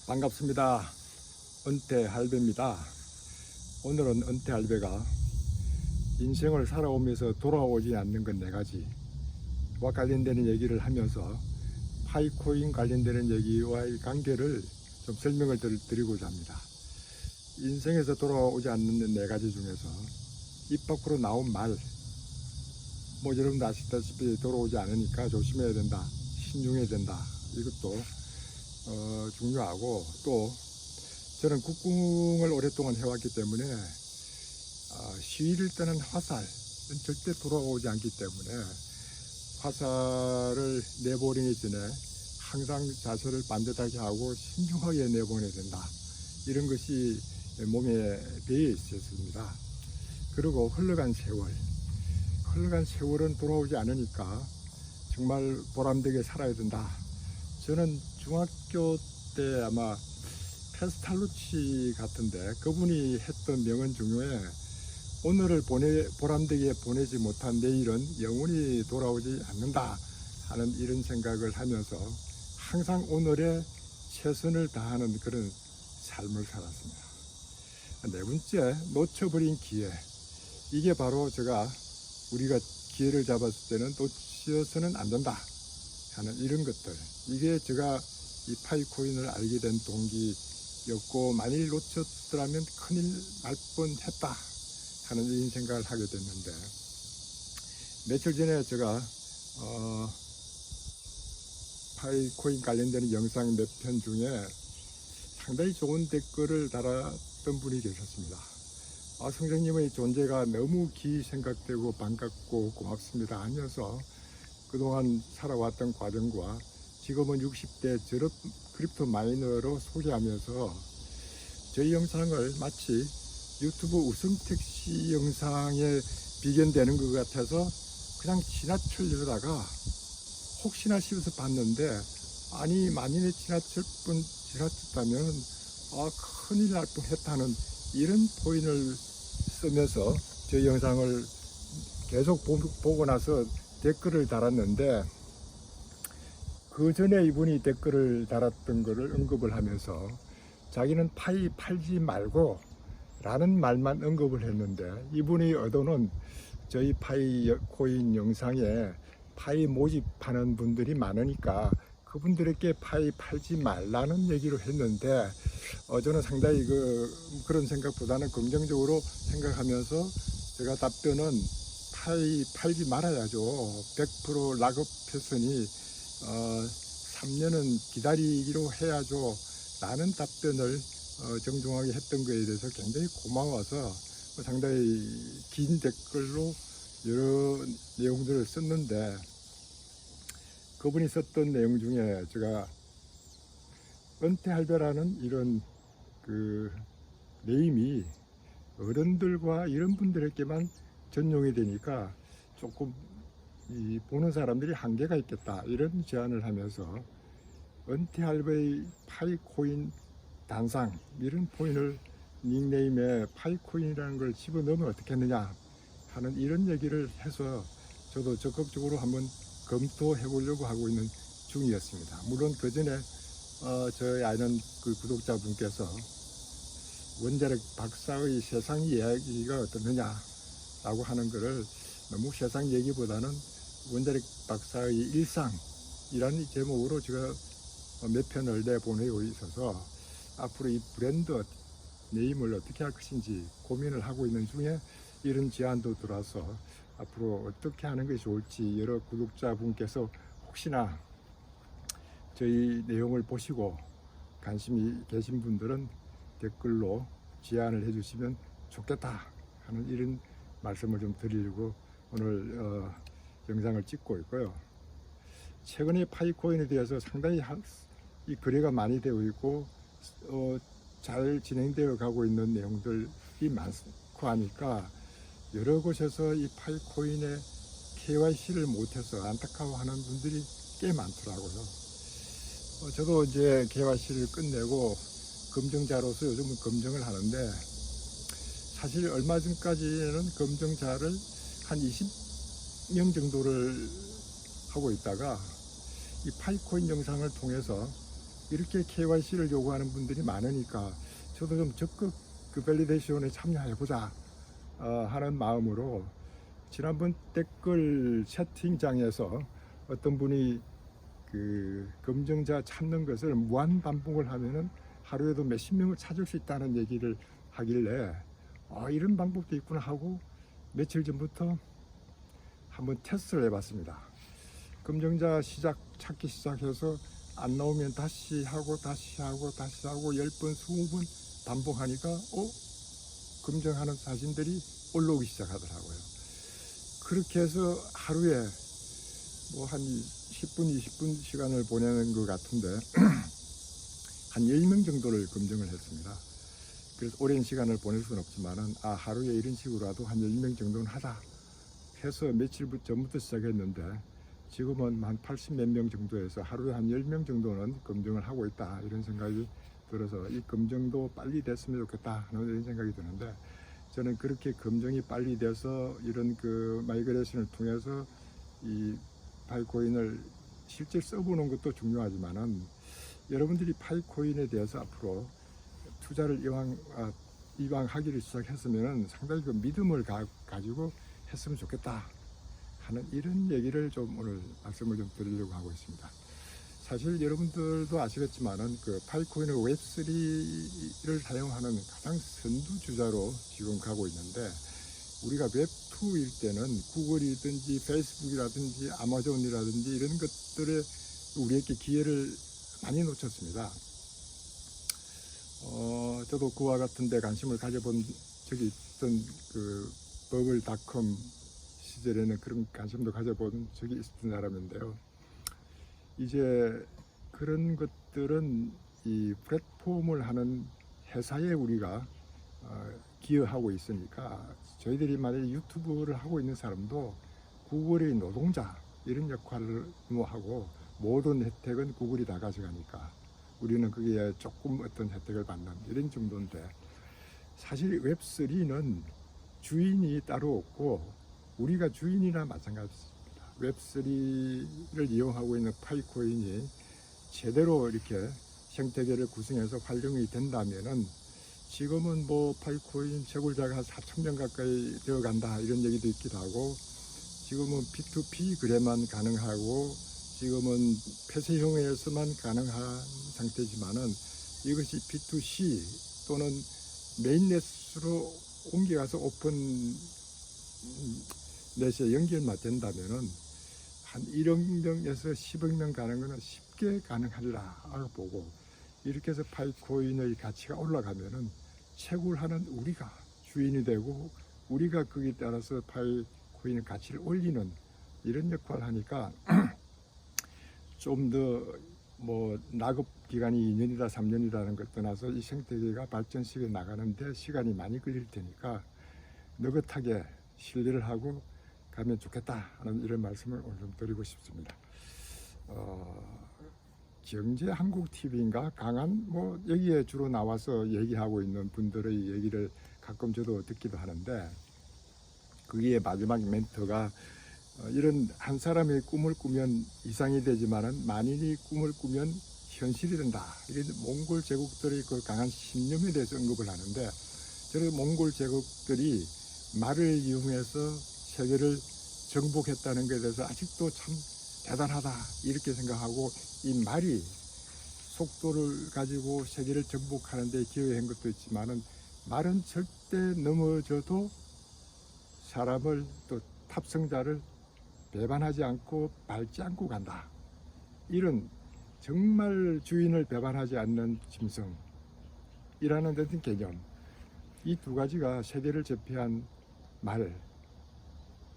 반갑습니다. 은퇴할배입니다. 오늘은 은퇴할배가 인생을 살아오면서 돌아오지 않는 건 4가지와 관련되는 얘기를 하면서 파이코인 관련되는 얘기와의 관계를 좀 설명을 드리고자 합니다. 인생에서 돌아오지 않는 4가지 중에서 입 밖으로 나온 말, 여러분도 아시다시피 돌아오지 않으니까 조심해야 된다, 신중해야 된다, 이것도 중요하고, 또 저는 국궁을 오랫동안 해왔기 때문에 시위를 떠난 화살은 절대 돌아오지 않기 때문에 화살을 내보내기 전에 항상 자세를 반듯하게 하고 신중하게 내보내야 된다, 이런 것이 몸에 배어 있었습니다. 그리고 흘러간 세월은 돌아오지 않으니까 정말 보람되게 살아야 된다. 저는 중학교 때 아마 페스탈루치 같은데 그분이 했던 명언 중에 오늘을 보람되게 보내지 못한 내일은 영원히 돌아오지 않는다 하는 이런 생각을 하면서 항상 오늘에 최선을 다하는 그런 삶을 살았습니다. 4번째, 놓쳐버린 기회. 이게 바로 우리가 기회를 잡았을 때는 놓쳐서는 안 된다 하는 이런 것들, 이게 제가 이 파이코인을 알게 된 동기였고, 만일 놓쳤더라면 큰일 날 뻔했다 하는 이런 생각을 하게 됐는데, 며칠 전에 제가 파이코인 관련되는 영상 몇 편 중에 상당히 좋은 댓글을 달았던 분이 계셨습니다. 선생님의 존재가 너무 기 생각되고 반갑고 고맙습니다 하면서 그동안 살아왔던 과정과 지금은 60대 졸업 크립토 마이너로 소개하면서 저희 영상을 마치 유튜브 우승택시 영상에 비견되는 것 같아서 그냥 지나치려다가 혹시나 싶어서 봤는데, 아니 만일에 지나쳤다면 큰일 날 뻔했다는 이런 포인을 쓰면서 저희 영상을 계속 보고 나서 댓글을 달았는데, 그 전에 이분이 댓글을 달았던 것을 언급을 하면서 자기는 파이 팔지 말고 라는 말만 언급을 했는데, 이분의 의도는 저희 파이코인 영상에 파이 모집하는 분들이 많으니까 그분들에게 파이 팔지 말라는 얘기를 했는데, 저는 상당히 그런 생각보다는 긍정적으로 생각하면서 제가 답변은 파이 팔지 말아야죠. 100% 락업했으니 3년은 기다리기로 해야죠 라는 답변을 정중하게 했던 것에 대해서 굉장히 고마워서 상당히 긴 댓글로 여러 내용들을 썼는데, 그분이 썼던 내용 중에 제가 은퇴할배라는 이런 네임이 어른들과 이런 분들에게만 전용이 되니까 조금 보는 사람들이 한계가 있겠다, 이런 제안을 하면서 은퇴할배의 파이코인 단상, 이런 포인을 닉네임에 파이코인이라는 걸 집어넣으면 어떻겠느냐 하는 이런 얘기를 해서 저도 적극적으로 한번 검토해 보려고 하고 있는 중이었습니다. 물론 그 전에 저희 아는 구독자분께서 원자력 박사의 세상 이야기가 어떻느냐 라고 하는 것을 너무 세상 얘기보다는 원자력 박사의 일상이라는 제목으로 제가 몇 편을 내보내고 있어서 앞으로 이 브랜드 네임을 어떻게 할 것인지 고민을 하고 있는 중에 이런 제안도 들어와서 앞으로 어떻게 하는 것이 좋을지, 여러 구독자분께서 혹시나 저희 내용을 보시고 관심이 계신 분들은 댓글로 제안을 해주시면 좋겠다 하는 이런 말씀을 좀 드리려고 오늘 영상을 찍고 있고요. 최근에 파이코인에 대해서 상당히 이 거래가 많이 되어 있고 잘 진행되어 가고 있는 내용들이 많고 하니까 여러 곳에서 이 파이코인에 KYC를 못해서 안타까워하는 분들이 꽤 많더라고요. 저도 이제 KYC를 끝내고 검증자로서 요즘은 검증을 하는데, 사실 얼마 전까지는 검증자를 한 20명 정도를 하고 있다가 이 파이코인 영상을 통해서 이렇게 KYC를 요구하는 분들이 많으니까 저도 좀 적극 그 밸리데이션에 참여해보자 하는 마음으로 지난번 댓글 채팅장에서 어떤 분이 그 검증자 찾는 것을 무한 반복을 하면은 하루에도 몇십 명을 찾을 수 있다는 얘기를 하길래 이런 방법도 있구나 하고 며칠 전부터 한번 테스트를 해봤습니다. 검증자 찾기 시작해서 안 나오면 다시 하고 10번 20번 반복하니까 검증하는 사진들이 올라오기 시작하더라고요. 그렇게 해서 하루에 뭐 한 10분 20분 시간을 보내는 것 같은데 한 10명 정도를 검증을 했습니다. 그래서 오랜 시간을 보낼 수는 없지만은 하루에 이런 식으로라도 한 10명 정도는 하자 해서 며칠 전부터 시작했는데 지금은 한 80 몇 명 정도에서 하루에 한 10명 정도는 검증을 하고 있다 이런 생각이 들어서 이 검증도 빨리 됐으면 좋겠다 하는 이런 생각이 드는데 저는 그렇게 검증이 빨리 돼서 이런 그 마이그레이션을 통해서 이 파이코인을 실제 써보는 것도 중요하지만은 여러분들이 파이코인에 대해서 앞으로 투자를 이왕 하기를 시작했으면 상당히 그 믿음을 가지고 했으면 좋겠다 하는 이런 얘기를 좀 오늘 말씀을 좀 드리려고 하고 있습니다. 사실 여러분들도 아시겠지만은 그 파이코인을 웹3를 사용하는 가장 선두주자로 지금 가고 있는데 우리가 웹2일 때는 구글이든지 페이스북이라든지 아마존이라든지 이런 것들에 우리에게 기회를 많이 놓쳤습니다. 저도 그와 같은 데 관심을 가져본 적이 있던 그 버블닷컴 시절에는 그런 관심도 가져본 적이 있었던 사람인데요. 이제 그런 것들은 이 플랫폼을 하는 회사에 우리가 기여하고 있으니까 저희들이 만약에 유튜브를 하고 있는 사람도 구글의 노동자 이런 역할을 하고 모든 혜택은 구글이 다 가져가니까 우리는 거기에 조금 어떤 혜택을 받는 이런 정도인데 사실 웹3는 주인이 따로 없고 우리가 주인이나 마찬가지입니다. 웹3를 이용하고 있는 파이코인이 제대로 이렇게 생태계를 구성해서 활용이 된다면은 지금은 뭐 파이코인 채굴자가 4,000명 가까이 되어 간다 이런 얘기도 있기도 하고 지금은 P2P 거래만 가능하고 지금은 폐쇄형에서만 가능한 상태지만은 이것이 B2C 또는 메인넷으로 옮겨가서 오픈 넷에 연결만 된다면은 한 1억 명에서 10억 명 가는 것은 쉽게 가능하리라 보고 이렇게 해서 파이코인의 가치가 올라가면은 채굴하는 우리가 주인이 되고 우리가 거기에 따라서 파이코인의 가치를 올리는 이런 역할을 하니까 좀 더 뭐 낙업 기간이 2년이다 3년이라는 걸 떠나서 이 생태계가 발전시켜 나가는데 시간이 많이 걸릴 테니까 느긋하게 신뢰를 하고 가면 좋겠다 하는 이런 말씀을 오늘 좀 드리고 싶습니다. 경제한국TV인가 강한 뭐 여기에 주로 나와서 얘기하고 있는 분들의 얘기를 가끔 저도 듣기도 하는데 거기에 마지막 멘트가 이런 한 사람의 꿈을 꾸면 이상이 되지만은 만인이 꿈을 꾸면 현실이 된다. 이런 몽골 제국들의 그 강한 신념에 대해서 언급을 하는데 저런 몽골 제국들이 말을 이용해서 세계를 정복했다는 것에 대해서 아직도 참 대단하다 이렇게 생각하고 이 말이 속도를 가지고 세계를 정복하는 데 기여한 것도 있지만은 말은 절대 넘어져도 사람을 또 탑승자를 배반하지 않고 밟지 않고 간다. 이런 정말 주인을 배반하지 않는 짐승이라는 듯한 개념. 이 두 가지가 세계를 제패한 말,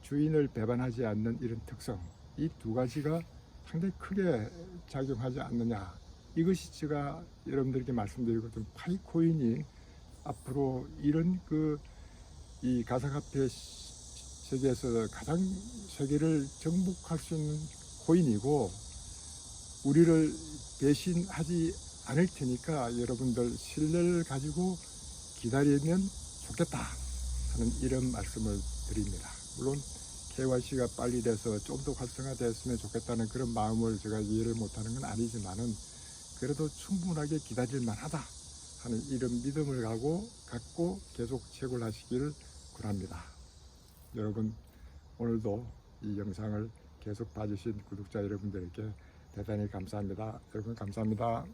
주인을 배반하지 않는 이런 특성. 이 두 가지가 상당히 크게 작용하지 않느냐. 이것이 제가 여러분들께 말씀드리고 좀 파이코인이 앞으로 이런 이 가상화폐 세계에서 가장 세계를 정복할 수 있는 코인이고 우리를 배신하지 않을 테니까 여러분들 신뢰를 가지고 기다리면 좋겠다 하는 이런 말씀을 드립니다. 물론 KYC가 빨리 돼서 좀 더 활성화됐으면 좋겠다는 그런 마음을 제가 이해를 못하는 건 아니지만은 그래도 충분하게 기다릴 만하다 하는 이런 믿음을 갖고 계속 채굴 하시기를 권합니다. 여러분, 오늘도 이 영상을 계속 봐주신 구독자 여러분들에게 대단히 감사합니다. 여러분 감사합니다.